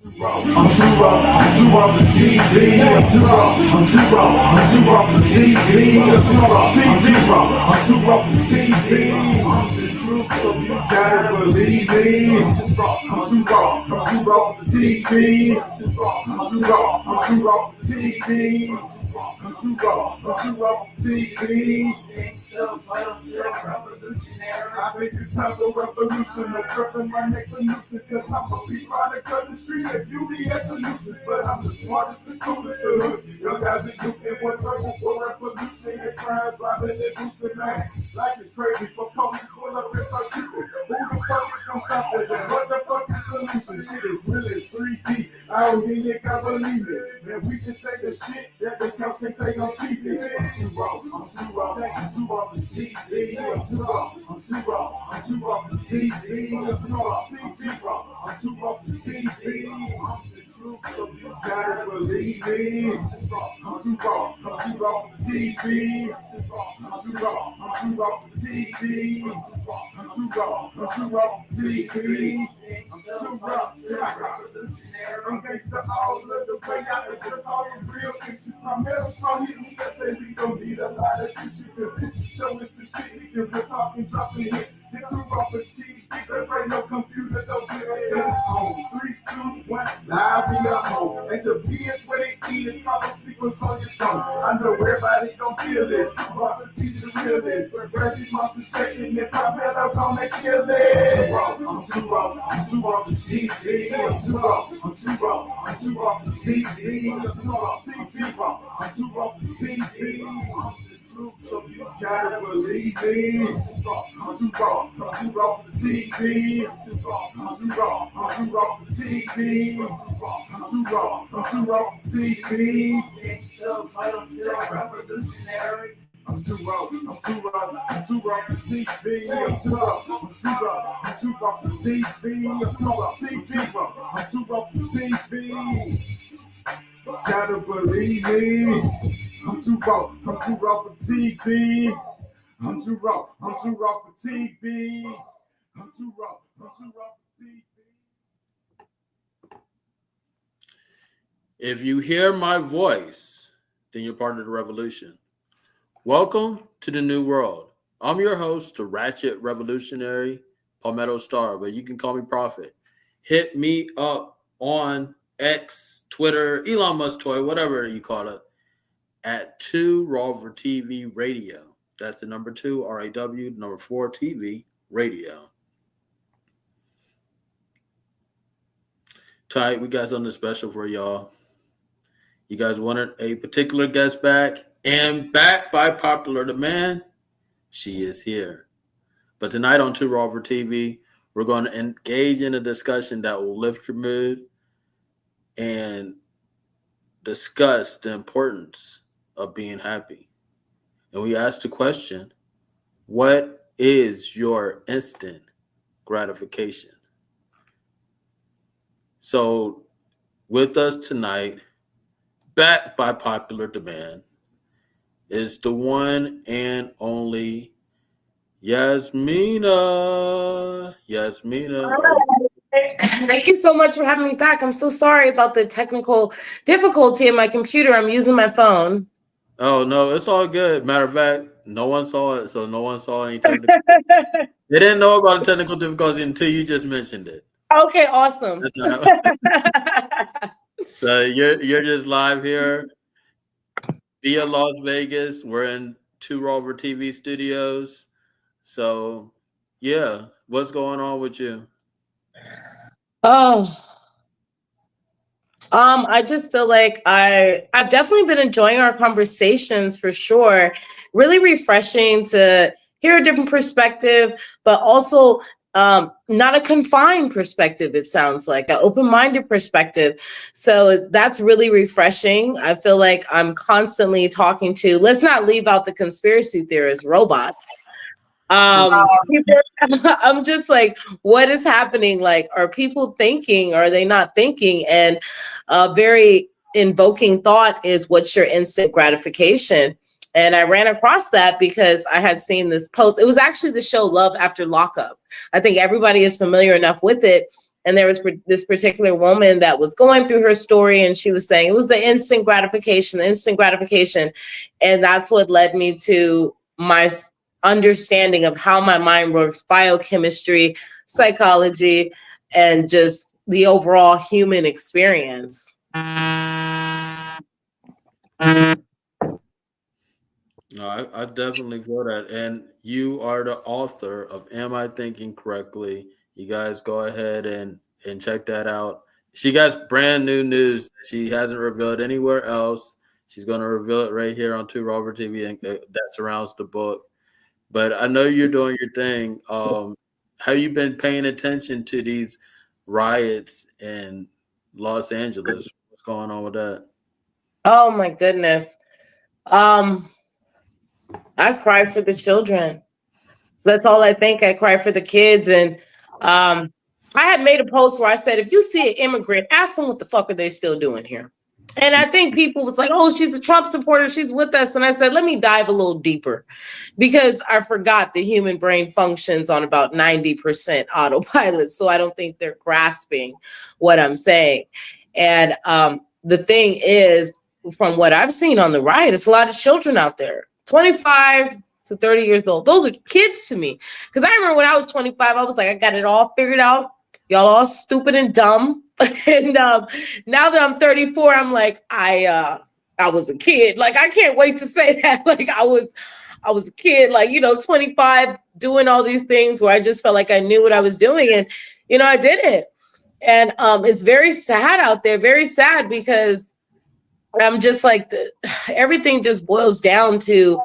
I'm too off the TV. I'm too off the TV. I'm too off the TV. I'm the truth, so you gotta believe me. I'm too off the TV. I'm too off the TV. I'm too off the TV. I think it's time for revolution. I'm pressing my next solution, cause I'm a be trying to cut the street and beauty and solutions. But I'm the smartest, the coolest, the hood. Young guys are using one purple for revolution and crime, driving and boosting, man. Life is crazy, for police pull up and start shooting. Who the fuck is gonna stop it? And what the fuck is the solution? Shit is real as 3D. I don't think you can believe it. Man, we just say the shit that the cops can say on TV. I'm too off the TV. I'm too off the TV. I'm too off the TV. I'm the truth, so you gotta believe me. I'm too off the TV. I'm too off the TV. I'm too off the TV. I'm too rough. I'm gangsta all of the way out. It's just all the real issues. My metal strong hit me that say we don't need a lot of tissue. Cause this show is the shit. If we're talking, dropping hits. Get through off the TV. There ain't no computer, don't get it on. 3, 2, 1, live in your home. And your PS where they is, call those people on your phone. I know everybody gon' feel this. About to teach the real this. Reggie monsters checking it. Pop metal gonna kill it. I'm too off the TV. I'm too off the TV. I'm too off the TV. I'm the truth, so you gotta believe me. I'm too off the TV. I'm too off the TV. I'm too off the TV. Revolutionary. I'm too off the TV. I'm too off the TV. I'm too off the TV. Gotta believe me. I'm too off the TV. I'm too off the TV. I'm too off the TV. If you hear my voice, then you're part of the revolution. Welcome to the new world. I'm your host, the Ratchet Revolutionary, Palmetto Star, but you can call me Prophet. Hit me up on X, Twitter, Elon Musk toy, whatever you call it, at 2 Rover TV Radio. That's the number 2, RAW, number 4 TV Radio. Tonight, we got something special for y'all. You guys wanted a particular guest back, and back by popular demand, she is here. But tonight on 2 Rover TV, we're going to engage in a discussion that will lift your mood and discuss the importance of being happy. And we asked the question, what is your instant gratification? So with us tonight, back by popular demand, is the one and only Jasmina. Thank you so much for having me back. I'm so sorry about the technical difficulty in my computer. I'm using my phone. Oh, no, it's all good. Matter of fact, no one saw it, so no one saw any technical. They didn't know about the technical difficulty until you just mentioned it. Okay, awesome. So you're just live here via Las Vegas. We're in 2 Rover TV studios. So, yeah, what's going on with you? Oh, I just feel like I've definitely been enjoying our conversations for sure. Really refreshing to hear a different perspective, but also not a confined perspective. It sounds like an open-minded perspective. So that's really refreshing. I feel like I'm constantly talking to, let's not leave out the conspiracy theorists, robots. I'm just like, what is happening? Like, are people thinking? Are they not thinking? And a very invoking thought is, what's your instant gratification? And I ran across that because I had seen this post. It was actually the show Love After Lockup. I think everybody is familiar enough with it. And there was this particular woman that was going through her story, and she was saying it was the instant gratification, and that's what led me to my understanding of how my mind works, biochemistry, psychology, and just the overall human experience. No, I definitely feel that. And you are the author of Am I Thinking Correctly? You guys go ahead and check that out. She got brand new news that she hasn't revealed anywhere else. She's going to reveal it right here on Two Robert TV, and that surrounds the book. But I know you're doing your thing. Have you been paying attention to these riots in Los Angeles? What's going on with that? Oh my goodness. I cry for the children. That's all I think. I cry for the kids. And I had made a post where I said, if you see an immigrant, ask them what the fuck are they still doing here? And I think people was like, oh, she's a Trump supporter. She's with us. And I said, let me dive a little deeper, because I forgot the human brain functions on about 90% autopilot. So I don't think they're grasping what I'm saying. And the thing is, from what I've seen on the right, it's a lot of children out there, 25 to 30 years old. Those are kids to me. Because I remember when I was 25, I was like, I got it all figured out. Y'all all stupid and dumb. And now that I'm 34, I'm like, I was a kid. Like, I can't wait to say that. Like, I was a kid, like, 25, doing all these things where I just felt like I knew what I was doing. And, I did it. And it's very sad out there, very sad, because I'm just like, everything just boils down to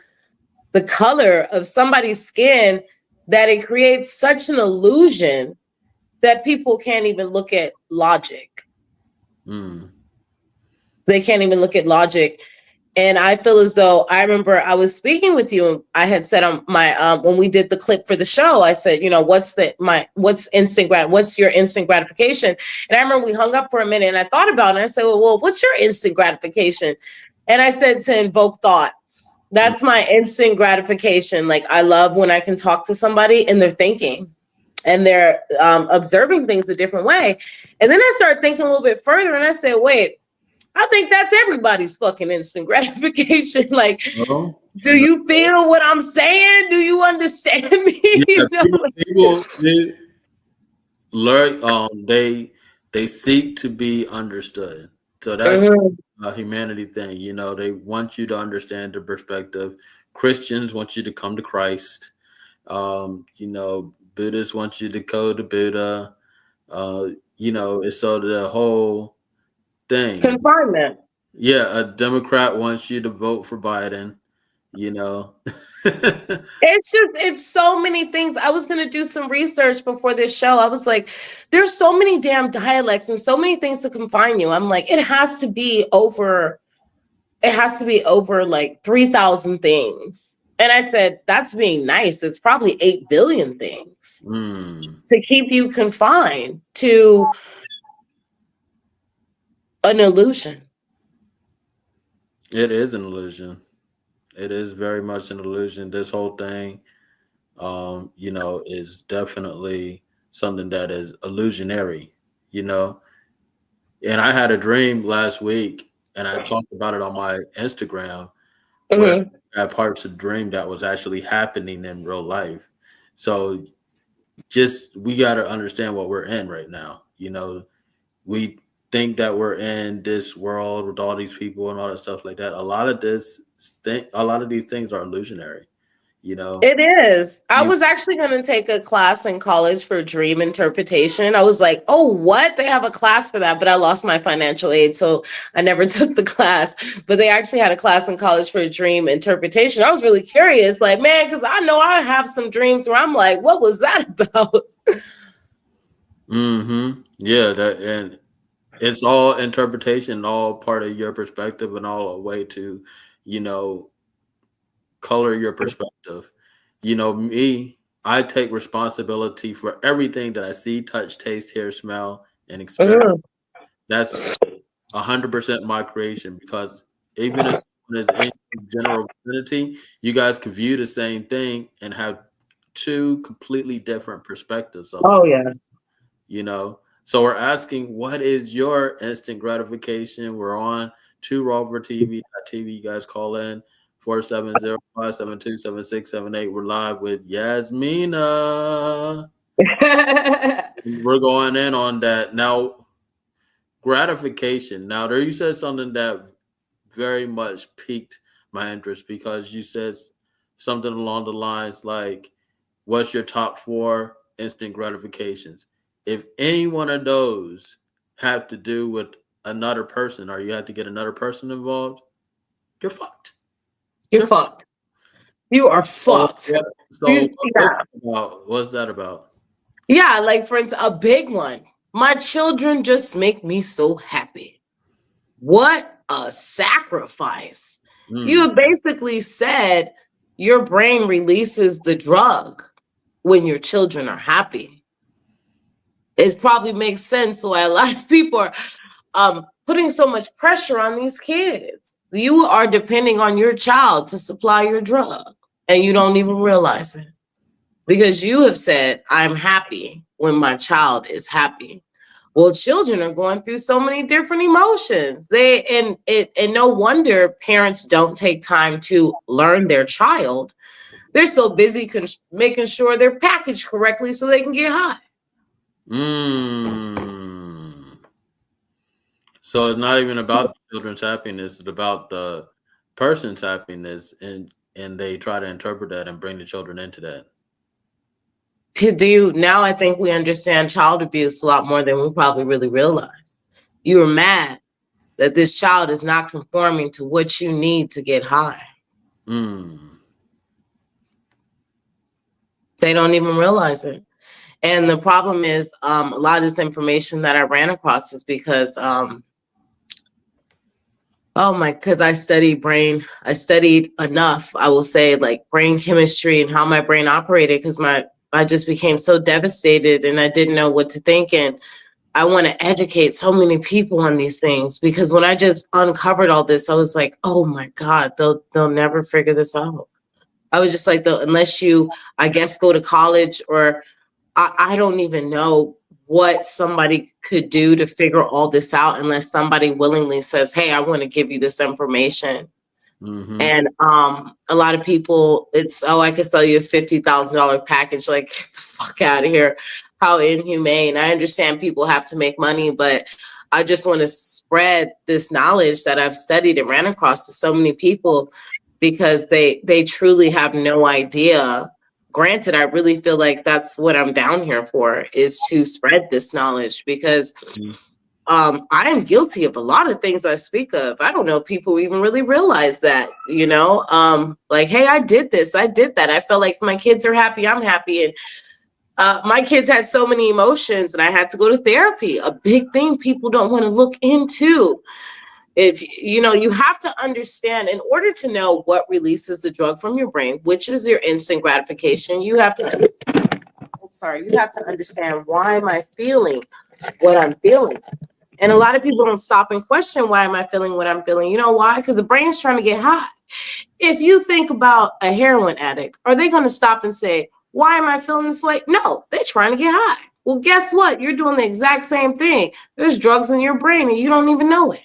the color of somebody's skin, that it creates such an illusion that people can't even look at logic. They can't even look at logic. And I feel as though, I remember I was speaking with you, and I had said on my when we did the clip for the show, I said, what's your instant gratification? And I remember we hung up for a minute, and I thought about it, and I said, well, what's your instant gratification? And I said, to invoke thought. That's my instant gratification. Like, I love when I can talk to somebody and they're thinking and they're observing things a different way. And then I started thinking a little bit further, and I said, wait, I think that's everybody's fucking instant gratification. Like, do you feel what I'm saying? Do you understand me? Yeah, people learn. They seek to be understood. So that's a humanity thing. They want you to understand the perspective. Christians want you to come to Christ. Buddhists want you to go to Buddha. It's so the whole thing. Confinement. Yeah, a Democrat wants you to vote for Biden. It's so many things. I was going to do some research before this show. I was like, there's so many damn dialects and so many things to confine you. I'm like, it has to be over like 3,000 things. And I said, that's being nice. It's probably 8 billion things to keep you confined to an illusion. It is an illusion. It is very much an illusion. This whole thing, is definitely something that is illusionary, And I had a dream last week, and I talked about it on my Instagram, where I had parts of the dream that was actually happening in real life. So we got to understand what we're in right now. We think that we're in this world with all these people and all that stuff like that. A lot of these things are illusionary. It is. I was actually going to take a class in college for dream interpretation. I was like, oh, what? They have a class for that, but I lost my financial aid, so I never took the class. But they actually had a class in college for dream interpretation. I was really curious, like, man, because I know I have some dreams where I'm like, what was that about? Yeah, and it's all interpretation, all part of your perspective, and all a way to, color your perspective. Me, I take responsibility for everything that I see, touch, taste, hear, smell, and experience. That's 100% my creation, because even if someone is in general vicinity, you guys can view the same thing and have two completely different perspectives of it. Yes. So we're asking, what is your instant gratification? We're on TrueRoverTV.tv. You guys call in 470-572-7678. We're live with Jasmina. We're going in on that. Now, gratification. Now, there you said something that very much piqued my interest, because you said something along the lines like, what's your top 4 instant gratifications? If any one of those have to do with another person, or you have to get another person involved, you're fucked. You're fucked. You are fucked. So Yeah. What's that about? Yeah, like for instance, a big one. My children just make me so happy. What a sacrifice. You have basically said your brain releases the drug when your children are happy. It probably makes sense why a lot of people are putting so much pressure on these kids. You are depending on your child to supply your drug, and you don't even realize it. Because you have said, I'm happy when my child is happy. Well, children are going through so many different emotions. And no wonder parents don't take time to learn their child. They're so busy making sure they're packaged correctly so they can get high. So it's not even about the children's happiness, it's about the person's happiness, and they try to interpret that and bring the children into that. Now I think we understand child abuse a lot more than we probably really realize. You are mad that this child is not conforming to what you need to get high. They don't even realize it. And the problem is a lot of this information that I ran across is because because I studied brain. I studied enough, I will say, like brain chemistry and how my brain operated, because I just became so devastated and I didn't know what to think. And I want to educate so many people on these things, because when I just uncovered all this, I was like, oh my God, they'll never figure this out. I was just like, unless you, I guess, go to college, or I don't even know what somebody could do to figure all this out, unless somebody willingly says, hey, I want to give you this information. And a lot of people, it's, I can sell you a $50,000 package. Like, get the fuck out of here. How inhumane. I understand people have to make money, but I just want to spread this knowledge that I've studied and ran across to so many people, because they truly have no idea. Granted, I really feel like that's what I'm down here for, is to spread this knowledge, because I am guilty of a lot of things I speak of. I don't know if people even really realize that, like, hey, I did this, I did that. I felt like if my kids are happy, I'm happy. And my kids had so many emotions and I had to go to therapy, a big thing people don't want to look into. If you have to understand, in order to know what releases the drug from your brain, which is your instant gratification, you have to understand, why am I feeling what I'm feeling? And a lot of people don't stop and question, why am I feeling what I'm feeling? You know why? Because the brain's trying to get high. If you think about a heroin addict, are they going to stop and say, why am I feeling this way? No, they're trying to get high. Well, guess what? You're doing the exact same thing. There's drugs in your brain and you don't even know it.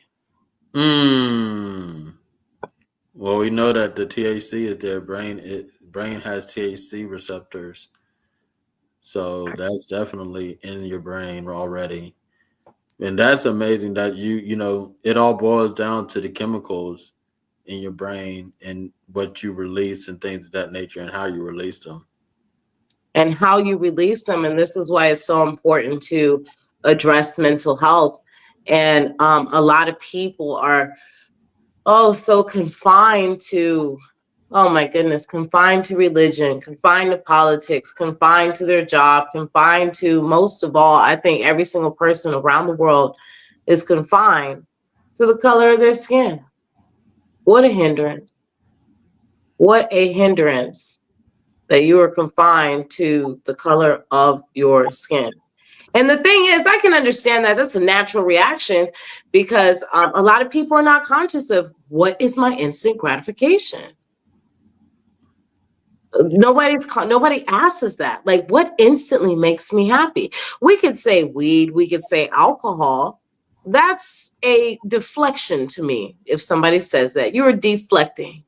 Well, we know that the THC is their brain. Brain has THC receptors. So that's definitely in your brain already. And that's amazing that it all boils down to the chemicals in your brain and what you release and things of that nature, and how you release them. And how you release them. And this is why it's so important to address mental health. And a lot of people are so confined to, confined to religion, confined to politics, confined to their job, confined to, most of all, I think every single person around the world is confined to the color of their skin. What a hindrance. What a hindrance that you are confined to the color of your skin. And the thing is, I can understand that that's a natural reaction, because a lot of people are not conscious of, what is my instant gratification? Nobody asks us that. Like, what instantly makes me happy? We could say weed, we could say alcohol. That's a deflection to me. If somebody says that, you're deflecting.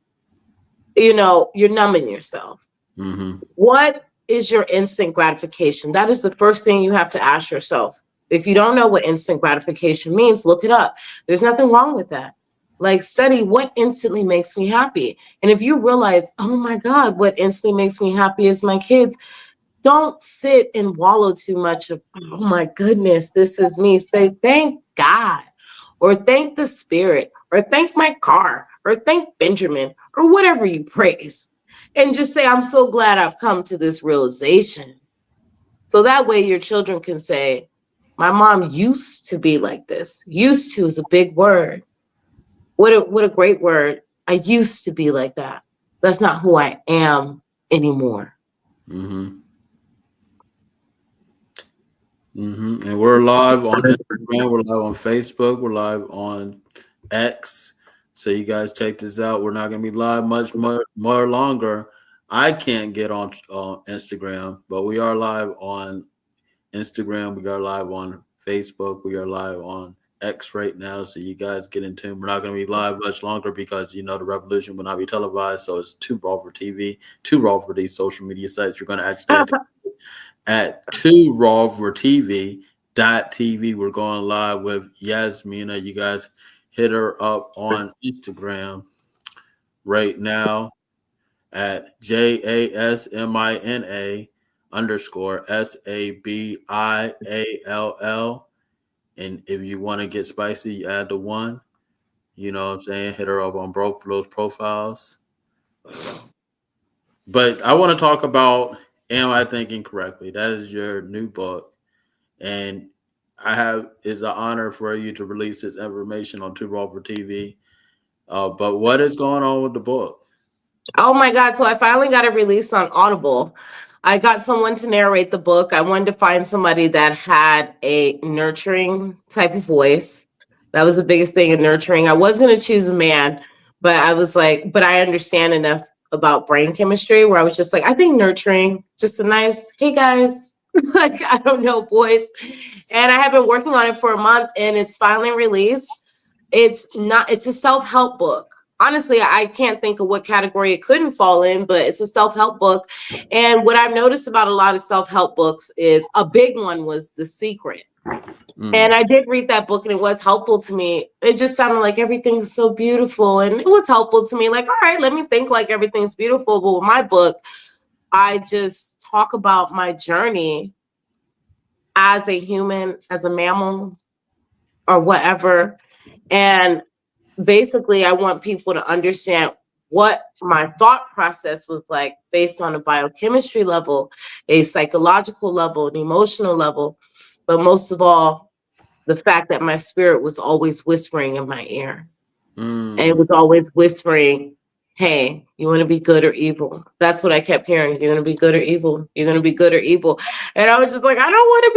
You're numbing yourself. Mm-hmm. What is your instant gratification? That is the first thing you have to ask yourself. If you don't know what instant gratification means, look it up. There's nothing wrong with that. Like, study what instantly makes me happy. And if you realize, oh my God, what instantly makes me happy is my kids, don't sit and wallow too much of, oh my goodness, this is me. Say, thank God, or thank the spirit, or thank my car, or thank Benjamin, or whatever you praise. And just say, I'm so glad I've come to this realization. So that way your children can say, my mom used to be like this. Used to is a big word. What a great word. I used to be like that. That's not who I am anymore. Mm-hmm. Mm-hmm. And we're live on Instagram, we're live on Facebook, we're live on X. So you guys check this out. We're not gonna be live much more longer. I can't get on Instagram, but we are live on Instagram, we are live on Facebook, we are live on X right now. So you guys get in tune. We're not gonna be live much longer because the revolution will not be televised. So it's too raw for TV, too raw for these social media sites. You're gonna actually have to at 2rawfortv.tv. We're going live with Jasmina. You guys hit her up on Instagram right now at JASMINA_SABIALL. And if you want to get spicy, you add the 1. You know what I'm saying? Hit her up on both of those profiles. But I want to talk about Am I Thinking Correctly? That is your new book. And it's an honor for you to release this information on 2Raw for TV. But what is going on with the book? Oh my God. So I finally got it released on Audible. I got someone to narrate the book. I wanted to find somebody that had a nurturing type of voice. That was the biggest thing in nurturing. I was going to choose a man, but I was like, but I understand enough about brain chemistry where I was just like, I think nurturing, just a nice, hey guys, like, I don't know, boys. And I have been working on it for a month and it's finally released. It's a self-help book. Honestly, I can't think of what category it couldn't fall in, but it's a self-help book. And what I've noticed about a lot of self-help books is a big one was The Secret. And I did read that book and it was helpful to me. It just sounded like everything's so beautiful. And it was helpful to me. Like, all right, let me think like everything's beautiful. But with my book, I just talk about my journey as a human, as a mammal, or whatever. And basically, I want people to understand what my thought process was like based on a biochemistry level, a psychological level, an emotional level, but most of all, the fact that my spirit was always whispering in my ear. And it was always whispering, hey, you want to be good or evil? That's what I kept hearing. You're going to be good or evil. You're going to be good or evil. And I was just like, I don't want to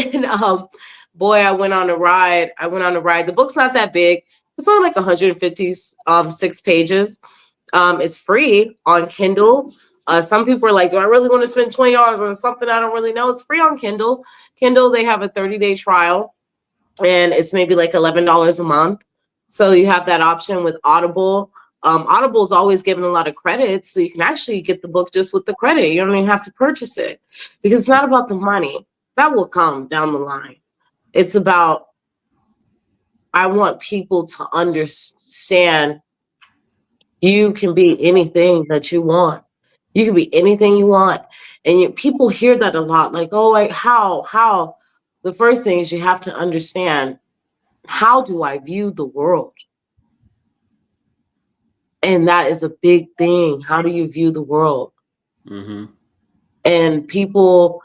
be evil. And boy, I went on a ride. The book's not that big. It's only like 156 pages. It's free on Kindle. Some people are like, do I really want to spend $20 on something I don't really know? It's free on Kindle. Kindle, they have a 30-day trial, and it's maybe like $11 a month. So you have that option with Audible. Audible is always giving a lot of credit, so you can actually get the book just with the credit. You don't even have to purchase it because it's not about the money. That will come down the line. It's about, I want people to understand you can be anything that you want. You can be anything you want. And people hear that a lot, like, oh, like, how? The first thing is you have to understand, how do I view the world? And that is a big thing. How do you view the world? Mm-hmm. And people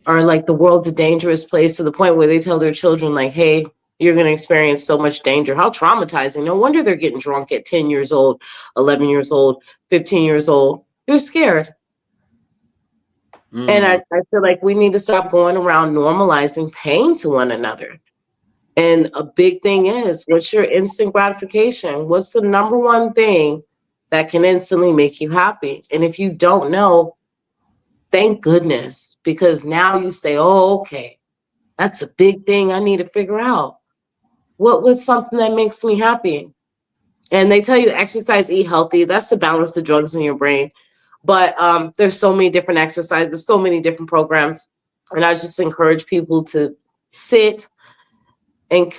are like, the world's a dangerous place, to the point where they tell their children, like, hey, you're going to experience so much danger. How traumatizing. No wonder they're getting drunk at 10 years old, 11 years old, 15 years old. They're scared. And I feel like we need to stop going around normalizing pain to one another. And a big thing is, what's your instant gratification? What's the number one thing that can instantly make you happy. And if you don't know, thank goodness, because now you say, oh, okay, that's a big thing I need to figure out. What was something that makes me happy? And they tell you exercise, eat healthy. That's to balance the drugs in your brain. But there's so many different exercises, so many different programs. And I just encourage people to sit and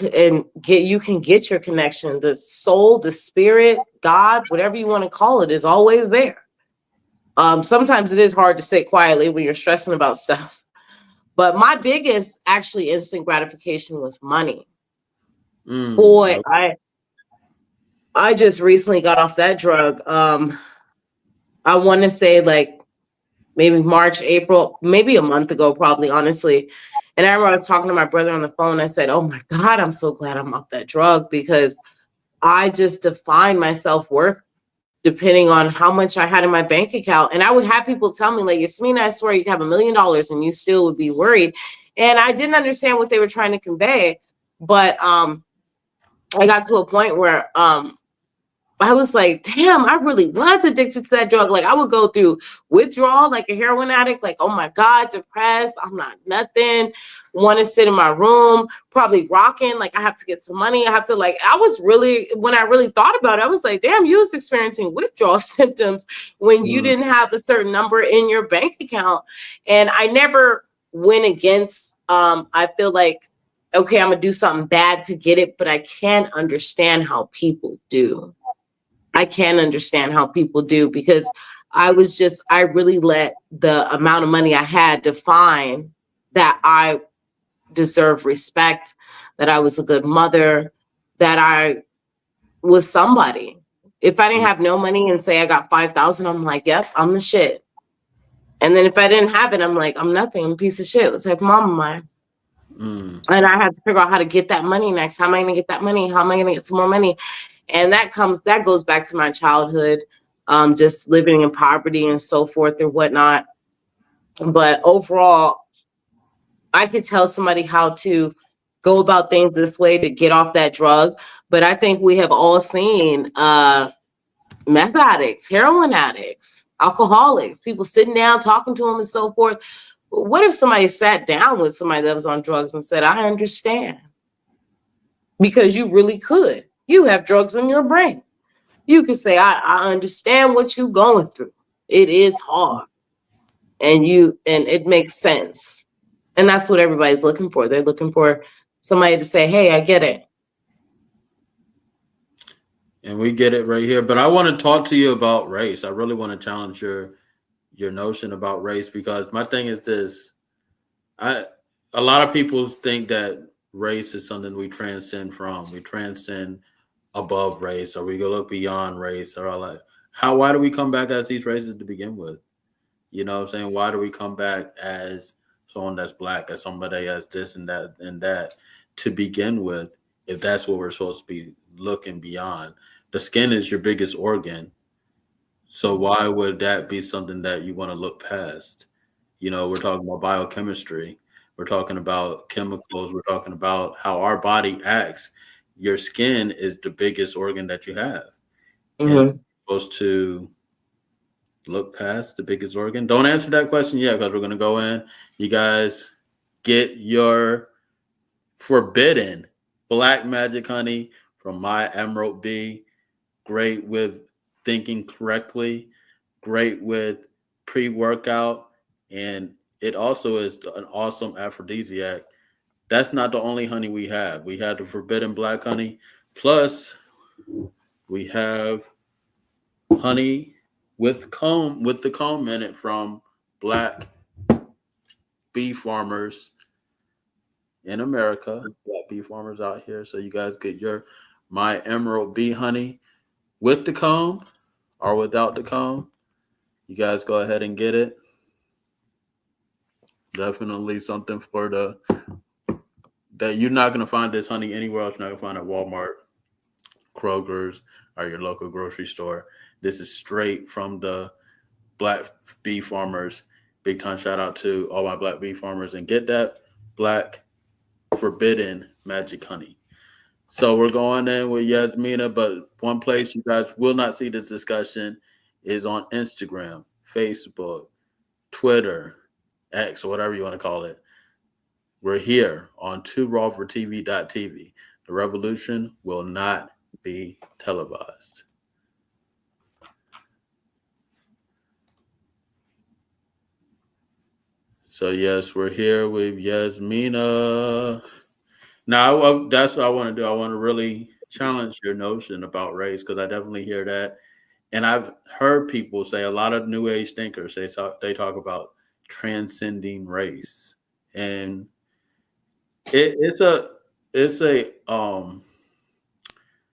get, you can get your connection. The soul, the spirit, God, whatever you want to call it, is always there. Sometimes it is hard to sit quietly when you're stressing about stuff. But my biggest actually instant gratification was money. Boy, Okay. I just recently got off that drug. I want to say like maybe March, April, maybe a month ago, probably, honestly. And I remember I was talking to my brother on the phone. I said, oh my God, I'm so glad I'm off that drug, because I just defined my self-worth depending on how much I had in my bank account. And I would have people tell me, like, Jasmina, I swear you have $1 million and you still would be worried. And I didn't understand what they were trying to convey. But I got to a point where I was like, damn, I really was addicted to that drug. Like, I would go through withdrawal like a heroin addict, like, oh my God, depressed. I'm not nothing. Want to sit in my room, probably rocking. Like, I have to get some money. I have to, like, I was really, when I really thought about it, I was like, damn, you was experiencing withdrawal symptoms when you didn't have a certain number in your bank account. And I never went against, I feel like, okay, I'm going to do something bad to get it, but I can't understand how people do. I can understand how people do, because I really let the amount of money I had define that I deserve respect, that I was a good mother, that I was somebody. If I didn't have no money and say I got 5,000, I'm like, yep, I'm the shit. And then if I didn't have it, I'm like, I'm nothing, I'm a piece of shit. What type of mom am I? And I had to figure out how to get that money next. How am I going to get that money? How am I going to get some more money? And that goes back to my childhood, just living in poverty and so forth or whatnot. But overall, I could tell somebody how to go about things this way to get off that drug. But I think we have all seen meth addicts, heroin addicts, alcoholics, people sitting down, talking to them and so forth. What if somebody sat down with somebody that was on drugs and said, I understand? Because you really could. You have drugs in your brain. You could say, I understand what you're going through. It is hard. And it makes sense. And that's what everybody's looking for. They're looking for somebody to say, hey, I get it. And we get it right here. But I want to talk to you about race. I really want to challenge your notion about race, because my thing is this. A lot of people think that race is something we transcend from. We transcend above race, or we go look beyond race, or all that. Why do we come back as these races to begin with? You know what I'm saying? Why do we come back as someone that's black, as somebody as this and that to begin with, if that's what we're supposed to be looking beyond? The skin is your biggest organ. So why would that be something that you want to look past? You know, we're talking about biochemistry. We're talking about chemicals. We're talking about how our body acts. Your skin is the biggest organ that you have. And you're supposed to look past the biggest organ. Don't answer that question yet, because we're going to go in. You guys get your forbidden black magic honey from My Emerald Bee. Great with thinking correctly. Great with pre-workout. And it also is an awesome aphrodisiac. That's not the only honey we have. We have the forbidden black honey. Plus, we have honey with the comb in it from black bee farmers in America. Black bee farmers out here. So you guys get your My Emerald Bee honey with the comb or without the comb. You guys go ahead and get it. Definitely something for that you're not going to find this honey anywhere else. You're not going to find at Walmart, Kroger's, or your local grocery store. This is straight from the black bee farmers. Big time shout out to all my black bee farmers, and get that black forbidden magic honey. So we're going in with Jasmina, but one place you guys will not see this discussion is on Instagram, Facebook, Twitter, X, or whatever you want to call it. We're here on too-raw4tv.tv. The revolution will not be televised. So yes, we're here with Jasmina. Now, that's what I want to do. I want to really challenge your notion about race because I definitely hear that, and I've heard people say, a lot of New Age thinkers, they talk about transcending race, and it's a